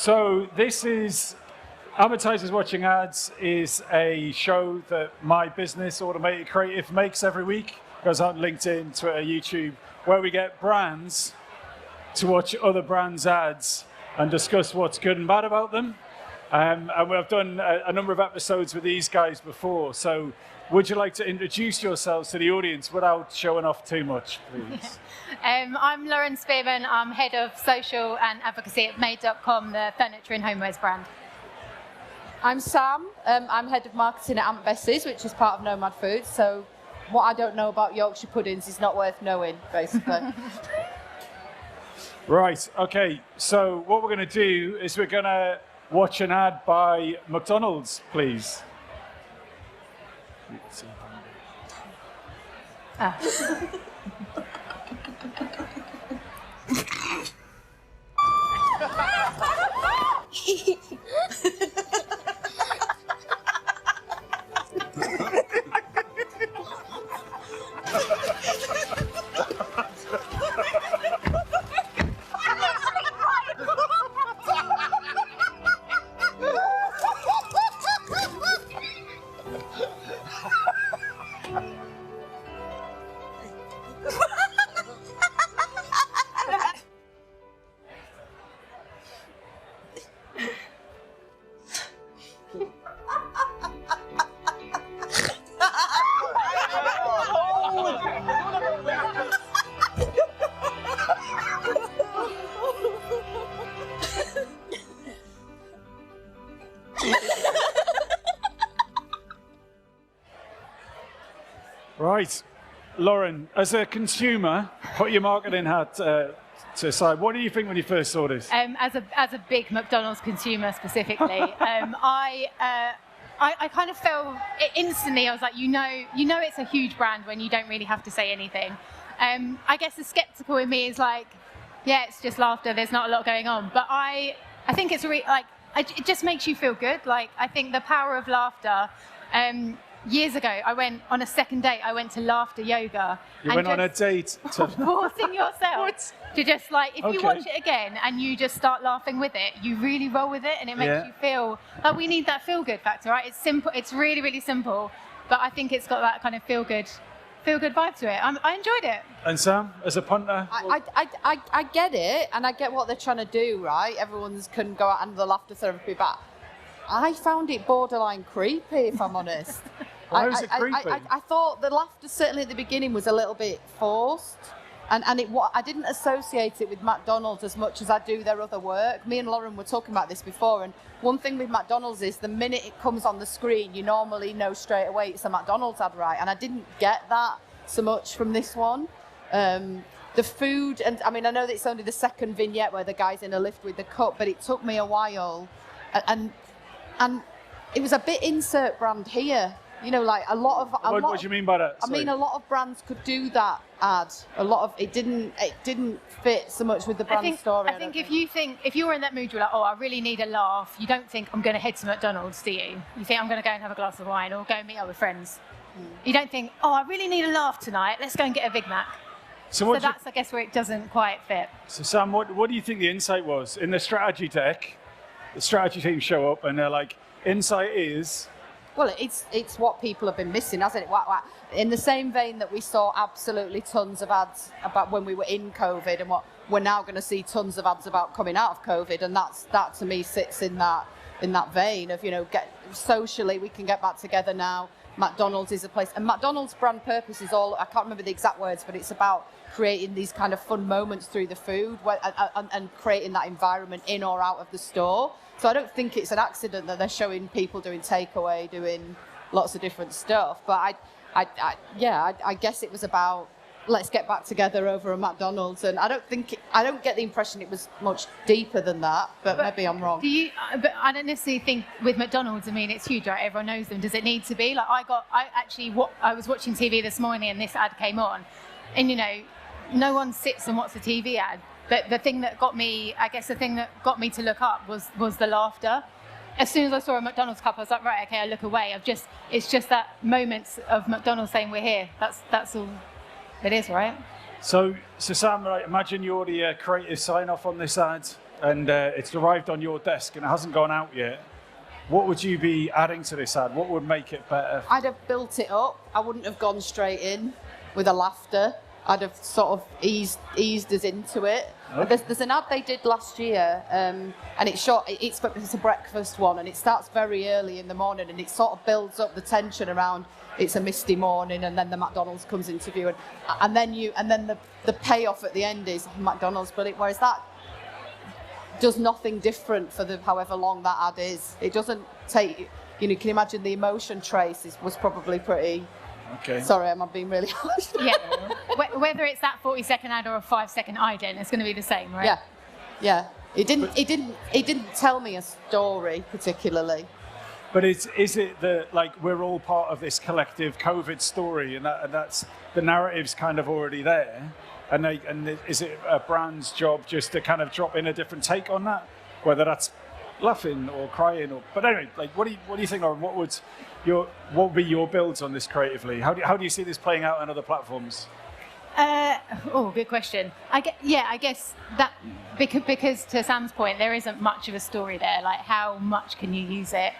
So this is Advertisers Watching Ads is a show that my business, Automated Creative, makes every week. It goes on LinkedIn, Twitter, YouTube, where we get brands to watch other brands' ads and discuss what's good and bad about them. And we've done a number of episodes with these guys before. So would you like to introduce yourselves to the audience without showing off too much, please? I'm Lauren Spearman. I'm head of social and advocacy at Made.com, the furniture and homewares brand. I'm Sam. I'm head of marketing at Bessie, which is part of Nomad Foods. So what I don't know about Yorkshire puddings is not worth knowing, basically. Right, okay. So what we're going to do is we're going to watch an ad by McDonald's, please. Right, Lauren, as a consumer, put your marketing hat to aside. What do you think when you first saw this? As a big McDonald's consumer specifically, I kind of felt instantly. I was like, you know, it's a huge brand when you don't really have to say anything. I guess the skeptical in me is like, yeah, it's just laughter. There's not a lot going on, but I think it's really like it just makes you feel good. Like I think the power of laughter. Years ago, I went on a second date. I went to laughter yoga. You went on a date to forcing yourself to just like if you watch it again and you just start laughing with it, you really roll with it, and it makes you feel like we need that feel good factor, right? It's simple. It's really really simple, but I think it's got that kind of feel good vibe to it. I enjoyed it. And Sam, as a punter, I get it, and I get what they're trying to do, right? Everyone's can go out under the laughter therapy, but I found it borderline creepy, if I'm honest. Why was it creepy? I thought the laughter, certainly at the beginning, was a little bit forced. And I didn't associate it with McDonald's as much as I do their other work. Me and Lauren were talking about this before, and one thing with McDonald's is the minute it comes on the screen, you normally know straight away it's a McDonald's ad, right? And I didn't get that so much from this one. The food, and I mean, I know that it's only the second vignette where the guy's in a lift with the cup, but it took me a while. And it was a bit insert brand here. You know, like what do you mean by that? Sorry. I mean, a lot of brands could do that ad. A lot of it didn't fit so much with the brand story. I think if you were in that mood, you're like, oh, I really need a laugh. You don't think I'm going to head to McDonald's, do you? You think I'm going to go and have a glass of wine or go and meet up with friends. You don't think, oh, I really need a laugh tonight. Let's go and get a Big Mac. So that's, I guess, where it doesn't quite fit. So Sam, what do you think the insight was in the strategy deck? The strategy team show up and they're like, insight is. Well, it's what people have been missing, hasn't it? In the same vein that we saw absolutely tons of ads about when we were in COVID, and what we're now going to see tons of ads about coming out of COVID, and that to me sits in that vein of, you know, socially we can get back together now. McDonald's is a place, and McDonald's brand purpose is all, I can't remember the exact words, but it's about creating these kind of fun moments through the food and creating that environment in or out of the store. So I don't think it's an accident that they're showing people doing takeaway, doing lots of different stuff. But I guess it was about let's get back together over a McDonald's, and I don't get the impression it was much deeper than that. But maybe I'm wrong. But I don't necessarily think with McDonald's. I mean, it's huge, right? Everyone knows them. Does it need to be like I was watching TV this morning and this ad came on, and you know, no one sits and watches a TV ad. But the thing that got me, I guess the thing that got me to look up was the laughter. As soon as I saw a McDonald's cup, I was like, right, okay, I look away. It's just that moments of McDonald's saying we're here. That's all it is, right? So Sam, right, imagine you're the creative sign-off on this ad. and it's arrived on your desk and it hasn't gone out yet, what would you be adding to this ad? What would make it better? I'd have built it up. I wouldn't have gone straight in with a laughter. I'd have sort of eased us into it. Okay. There's an ad they did last year, and it's a breakfast one, and it starts very early in the morning, and it sort of builds up the tension around it's a misty morning, and then the McDonald's comes into view, and then the payoff at the end is McDonald's, but whereas that does nothing different for the however long that ad is. It doesn't take, you can imagine the emotion trace was probably pretty. Okay. Sorry, am I being really harsh? Yeah. Whether it's that 40-second ad or a 5-second ident, it's going to be the same, right? Yeah. It didn't tell me a story particularly. But is it that like we're all part of this collective COVID story, and that's the narrative's kind of already there, and is it a brand's job just to kind of drop in a different take on that, whether that's laughing or crying or? But anyway, like what do you think, Lauren? What would be your builds on this creatively? How do you see this playing out on other platforms? Good question. I guess that because to Sam's point, there isn't much of a story there. Like, how much can you use it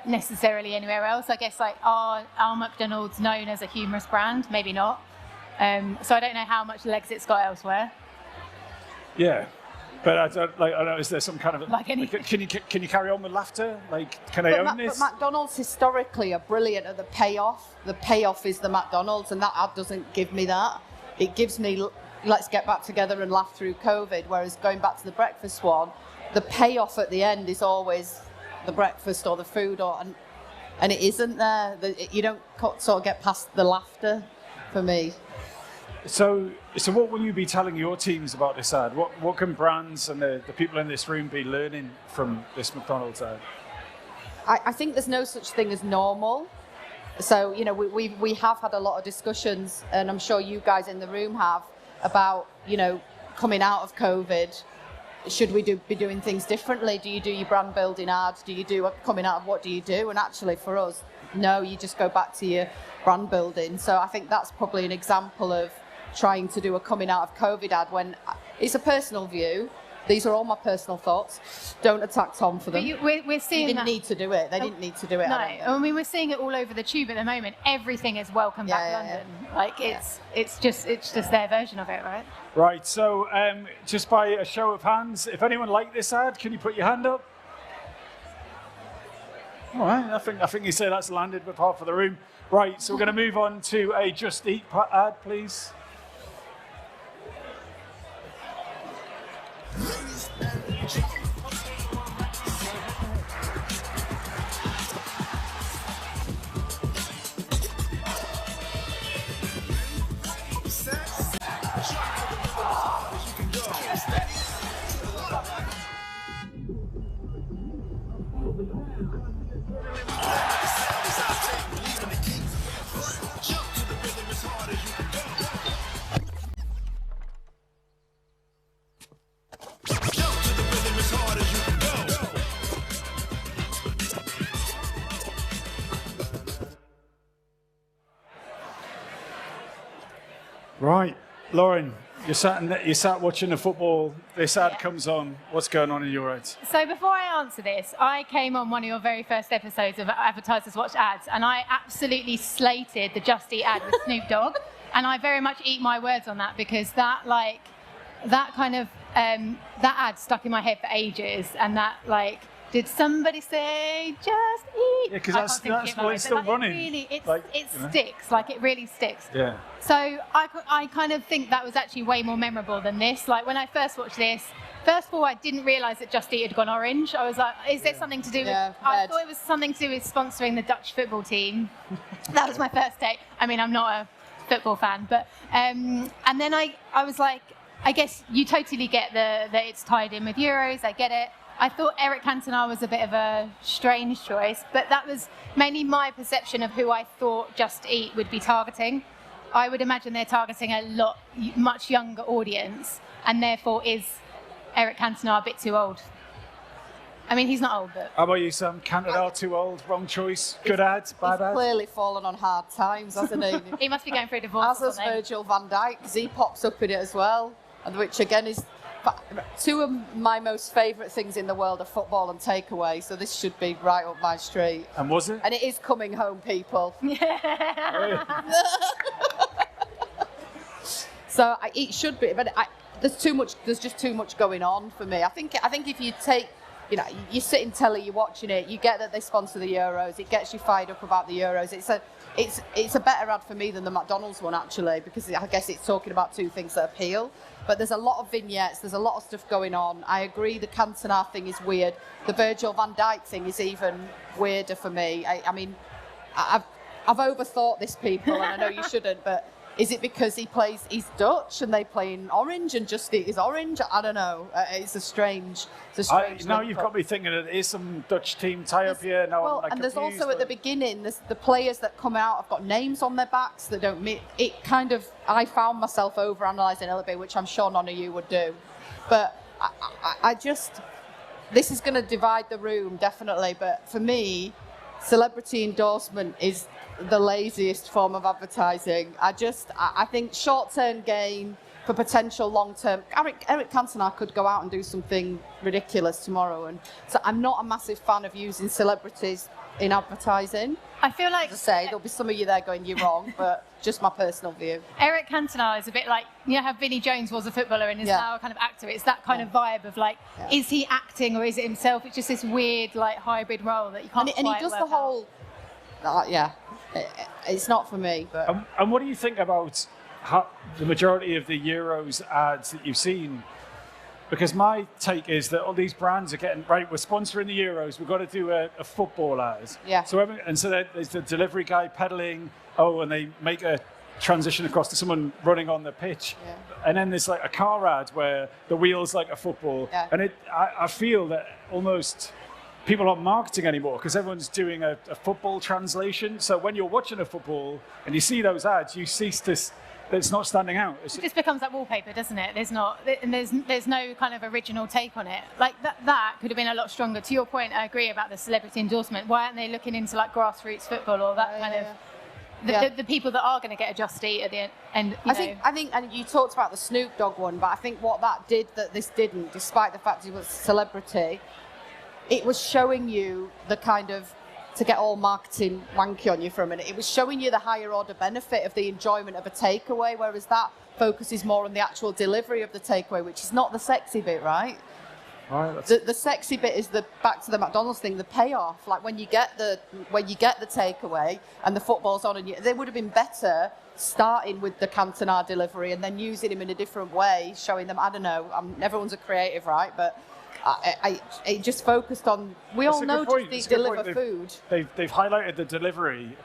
necessarily anywhere else? I guess like are McDonald's known as a humorous brand? Maybe not. So I don't know how much legs it's got elsewhere. Yeah. But I don't know. Is there some kind of can you carry on with laughter? Like, can they own this? But McDonald's historically are brilliant at the payoff. The payoff is the McDonald's, and that ad doesn't give me that. It gives me let's get back together and laugh through COVID. Whereas going back to the breakfast one, the payoff at the end is always the breakfast or the food, and it isn't there. You don't sort of get past the laughter for me. So what will you be telling your teams about this ad? What can brands and the people in this room be learning from this McDonald's ad? I think there's no such thing as normal. So, we have had a lot of discussions, and I'm sure you guys in the room have, about, coming out of COVID. Should we be doing things differently? Do you do your brand building ads? Do you do coming out of what do you do? And actually for us, no, you just go back to your brand building. So I think that's probably an example of trying to do a coming out of COVID ad when it's a personal view. These are all my personal thoughts. Don't attack Tom for them. We're seeing you didn't need to do it. They didn't need to do it. No, I mean we're seeing it all over the tube at the moment. Everything is welcome back London. Yeah. Like it's just their version of it, right? Right. So just by a show of hands, if anyone liked this ad, can you put your hand up? All right. I think you say that's landed with half of the room. Right. So we're going to move on to a Just Eat ad, please. Right, Lauren, you're sat watching the football. This ad comes on. What's going on in your head? So before I answer this, I came on one of your very first episodes of Advertisers Watch Ads, and I absolutely slated the Just Eat ad with Snoop Dogg, and I very much eat my words on that because that ad stuck in my head for ages, and did somebody say just eat? Yeah, because that's why it's still running. It sticks. Like it really sticks. Yeah. So I kind of think that was actually way more memorable than this. Like when I first watched this, first of all, I didn't realise that Just Eat had gone orange. I was like, is there something to do with? I thought it was something to do with sponsoring the Dutch football team. That was my first take. I mean, I'm not a football fan, but and then I was like, I guess you totally get that it's tied in with Euros. I get it. I thought Eric Cantona was a bit of a strange choice, but that was mainly my perception of who I thought Just Eat would be targeting. I would imagine they're targeting a much younger audience, and therefore is Eric Cantona a bit too old? I mean, he's not old, but... How about you, Sam? Cantona too old? Wrong choice? Good ad? Bad ad? He's clearly fallen on hard times, hasn't he? He must be going through a divorce. As has Virgil van Dijk, because he pops up in it as well, and which again is two of my most favourite things in the world are football and takeaway, so this should be right up my street. And was it? And it is coming home, people. So it should be, but there's just too much going on for me. I think if you take, you sit in telly, you're watching it, you get that they sponsor the Euros, it gets you fired up about the Euros. It's a better ad for me than the McDonald's one, actually, because I guess it's talking about two things that appeal. But there's a lot of vignettes, there's a lot of stuff going on. I agree the Cantona thing is weird. The Virgil van Dijk thing is even weirder for me. I mean, I've overthought this, people, and I know you shouldn't, but is it because he's Dutch and they play in orange and Just Eat is orange? I don't know. It's a strange now you've got me thinking that there is some Dutch team tie-up here. Now well, I'm and confused, there's also at the beginning, the players that come out have got names on their backs that don't mean it. Kind of, I found myself over-analysing a little bit, which I'm sure none of you would do. But I just, this is going to divide the room, definitely. But for me, celebrity endorsement is the laziest form of advertising. I think short-term gain for potential long-term. Eric Cantona could go out and do something ridiculous tomorrow, and so I'm not a massive fan of using celebrities in advertising. I feel like, as I say, there'll be some of you there going, you're wrong, but just my personal view. Eric Cantona is a bit like, how Vinnie Jones was a footballer and is now a kind of actor. It's that kind of vibe of like, is he acting or is it himself? It's just this weird like hybrid role that you can't and he does the whole it's not for me. But and what do you think about the majority of the Euros ads that you've seen? Because my take is that all these brands are getting, right, we're sponsoring the Euros, we've got to do a football ad. Yeah. So there's the delivery guy pedaling, and they make a transition across to someone running on the pitch. Yeah. And then there's like a car ad where the wheel's like a football. Yeah. And I feel that almost people aren't marketing anymore because everyone's doing a football translation. So when you're watching a football and you see those ads, you cease to... It's not standing out. It just becomes like wallpaper, doesn't it? There's no kind of original take on it. Like that could have been a lot stronger. To your point, I agree about the celebrity endorsement. Why aren't they looking into like grassroots football or that kind of the people that are going to get a Just Eat at the end? I think, and you talked about the Snoop Dogg one, but I think what that did that this didn't, despite the fact he was a celebrity, it was showing you the kind of, to get all marketing wanky on you for a minute, it was showing you the higher order benefit of the enjoyment of a takeaway, whereas that focuses more on the actual delivery of the takeaway, which is not the sexy bit, right? The sexy bit is back to the McDonald's thing, the payoff. Like when you get the takeaway and the football's on, and they would have been better starting with the Cantona delivery and then using him in a different way, showing them. I don't know. Everyone's a creative, right? But it just focused on. We all know Just Eat deliver food. They've highlighted the delivery.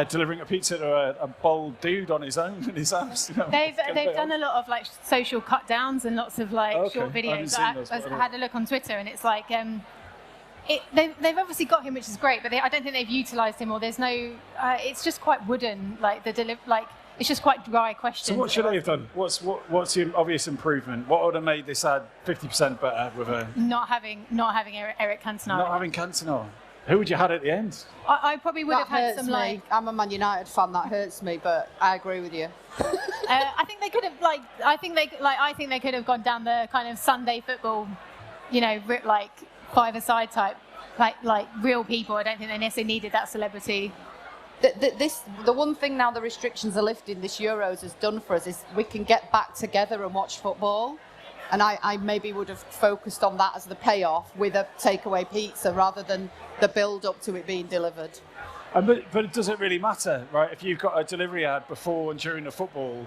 Delivering a pizza to a bold dude on his own in his house. They've done a lot of like social cut downs and lots of like short videos. I had a look on Twitter and it's like they've obviously got him, which is great, but I don't think they've utilised him, or there's no. It's just quite wooden, like it's just quite dry questions. So what should they have done? What's the obvious improvement? What would have made this ad 50% better with a not having Eric Cantona? Not having Cantona. Who would you have at the end? I probably would have had some like. I'm a Man United fan. That hurts me, but I agree with you. I think they could have I think they could have gone down the kind of Sunday football, like five-a-side type, like real people. I don't think they necessarily needed that celebrity. The one thing now the restrictions are lifted, this Euros has done for us, is we can get back together and watch football. And I maybe would have focused on that as the payoff with a takeaway pizza rather than the build-up to it being delivered. But it doesn't really matter, right? If you've got a delivery ad before and during the football,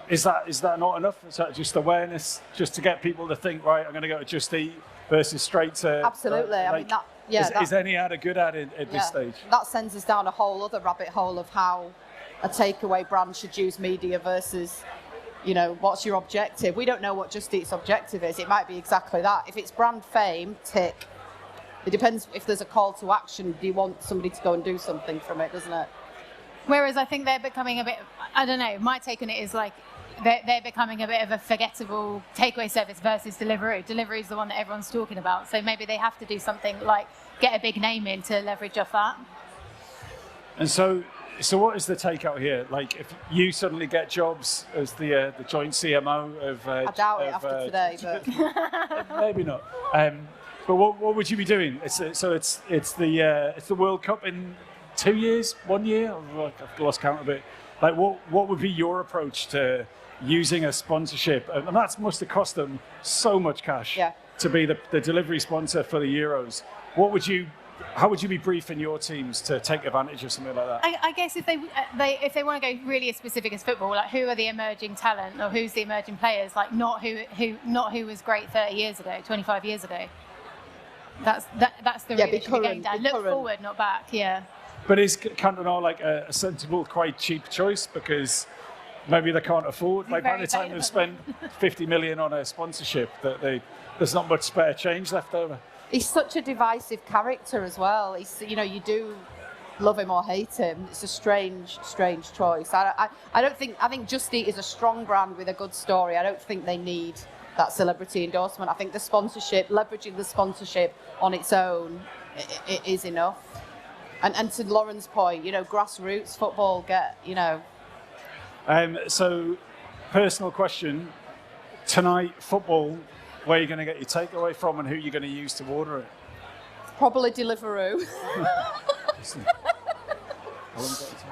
is that not enough? Is that just awareness, just to get people to think, right, I'm going to go to Just Eat versus straight to... Absolutely. Is any ad a good ad at this stage? That sends us down a whole other rabbit hole of how a takeaway brand should use media versus... what's your objective? We don't know what Just Eat's objective is. It might be exactly that. If it's brand fame, tick. It depends if there's a call to action. Do you want somebody to go and do something from it, doesn't it? Whereas I think they're becoming a bit, I don't know, my take on it is like they're becoming a bit of a forgettable takeaway service versus delivery. Delivery is the one that everyone's talking about. So maybe they have to do something like get a big name in to leverage off that. And so So what is the takeout here? Like, if you suddenly get jobs as the joint CMO of, I doubt it after today, but maybe not. But what would you be doing? It's the World Cup in 2 years, 1 year. I've lost count a bit. Like, what would be your approach to using a sponsorship? And that must have cost them so much cash to be the delivery sponsor for the Euros. How would you be briefing your teams to take advantage of something like that? I guess if they want to go really as specific as football, like who are the emerging talent or who's the emerging players, like not who was great 30 years ago, 25 years ago. That's the route they should be going down. Look forward, not back. Yeah. But is Cantona like a sensible, quite cheap choice because maybe they can't afford? Like by the time they've spent 50 million on a sponsorship, there's not much spare change left over. He's such a divisive character as well. You do love him or hate him. It's a strange choice. I think Just Eat is a strong brand with a good story. I don't think they need that celebrity endorsement. I think the sponsorship, leveraging the sponsorship on its own, it is enough. And to Lauren's point, grassroots football So, personal question. Tonight, football, where are you going to get your takeaway from and who you're going to use to order it? Probably Deliveroo.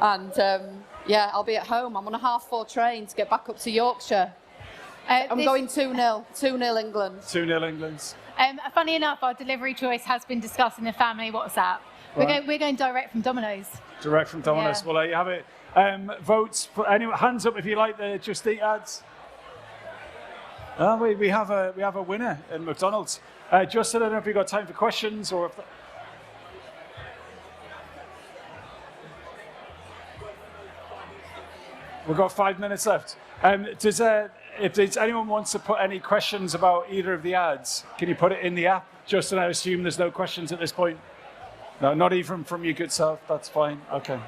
And I'll be at home. I'm on a 4:30 train to get back up to Yorkshire. I'm going 2-0. 2-0 England. 2-0 England. Funny enough, our delivery choice has been discussed in the family WhatsApp. Right. We're going direct from Domino's. Direct from Domino's. Yeah. Well, there you have it. Votes for anyone. Hands up if you like the Just Eat ads. We have a winner in McDonald's. Justin, I don't know if you've got time for questions or if. We've got 5 minutes left. If anyone wants to put any questions about either of the ads, can you put it in the app? Justin, I assume there's no questions at this point. No, not even from your good self. That's fine. Okay.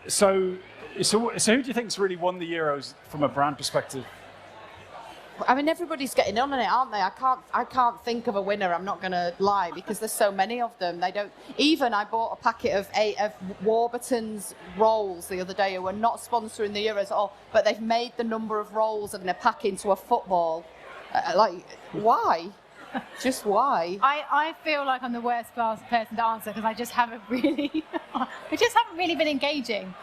So who do you think's really won the Euros from a brand perspective? I mean, everybody's getting on it, aren't they? I can't think of a winner. I'm not going to lie because there's so many of them. They don't. Even I bought a packet of Warburton's rolls the other day, who were not sponsoring the Euros at all, but they've made the number of rolls in a pack into a football. Why? Just why? I feel like I'm the worst person to answer because I just haven't really been engaging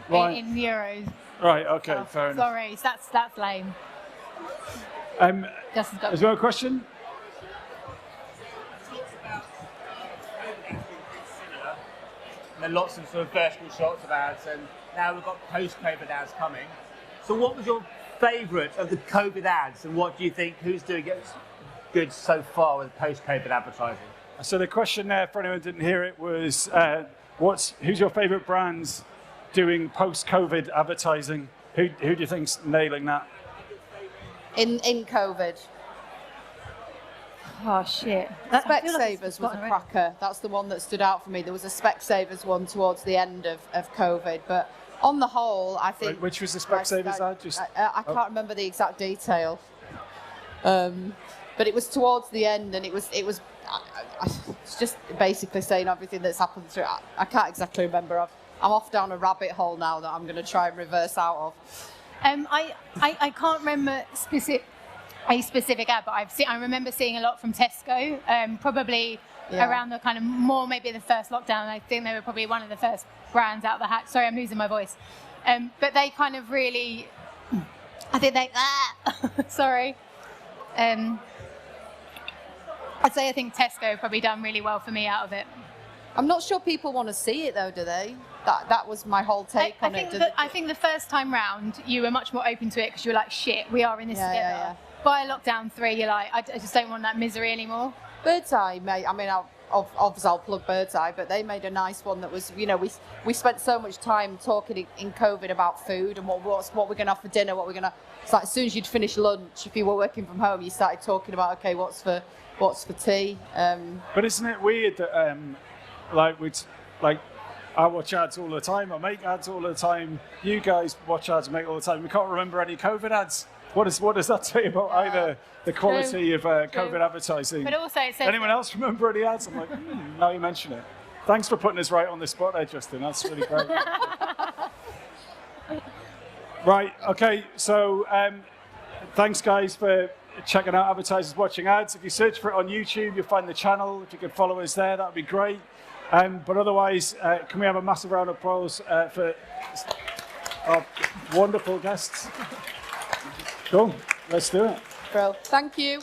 in the Euros. Right. Okay. Fair enough. Sorry, that's lame. Is there a question? There are lots of sort of vertical shots of ads, and now we've got post-COVID ads coming. So what was your favourite of the COVID ads, and what do you think, who's doing it good so far with post-COVID advertising? So the question there, for anyone who didn't hear it, was who's your favourite brands doing post-COVID advertising? Who do you think's nailing that? In COVID. Oh shit. Specsavers was a cracker. That's the one that stood out for me. There was a Specsavers one towards the end of COVID, but on the whole, I think. Which was the Specsavers ad? I can't remember the exact detail, but it was towards the end, and it was it's just basically saying everything that's happened through. I can't exactly remember. I'm off down a rabbit hole now that I'm going to try and reverse out of. I can't remember a specific ad, but I remember seeing a lot from Tesco, probably around the kind of more maybe the first lockdown. I think they were probably one of the first brands out the hat. Sorry, I'm losing my voice. But they kind of really, I think they, sorry. I think Tesco probably done really well for me out of it. I'm not sure people want to see it though, do they? That was my whole take on it. I think the first time round, you were much more open to it because you were like, shit, we are in this together. Yeah. By lockdown 3, you're like, I just don't want that misery anymore. Birdseye, mate. I mean, obviously I'll plug Birdseye, but they made a nice one that was, we spent so much time talking in COVID about food and what we're going to have for dinner, what we're going to. It's like as soon as you'd finish lunch, if you were working from home, you started talking about, okay, what's for tea. But isn't it weird that I watch ads all the time, I make ads all the time, you guys watch ads and make all the time. We can't remember any COVID ads. What does that say about either the quality of COVID advertising? But also it says anyone else remember any ads? I'm like, now you mention it. Thanks for putting us right on the spot there, Justin. That's really great. Right, okay, so thanks guys for checking out Advertisers Watching Ads. If you search for it on YouTube, you'll find the channel. If you could follow us there, that would be great. But otherwise, can we have a massive round of applause for our wonderful guests? Cool, let's do it. Bro, thank you.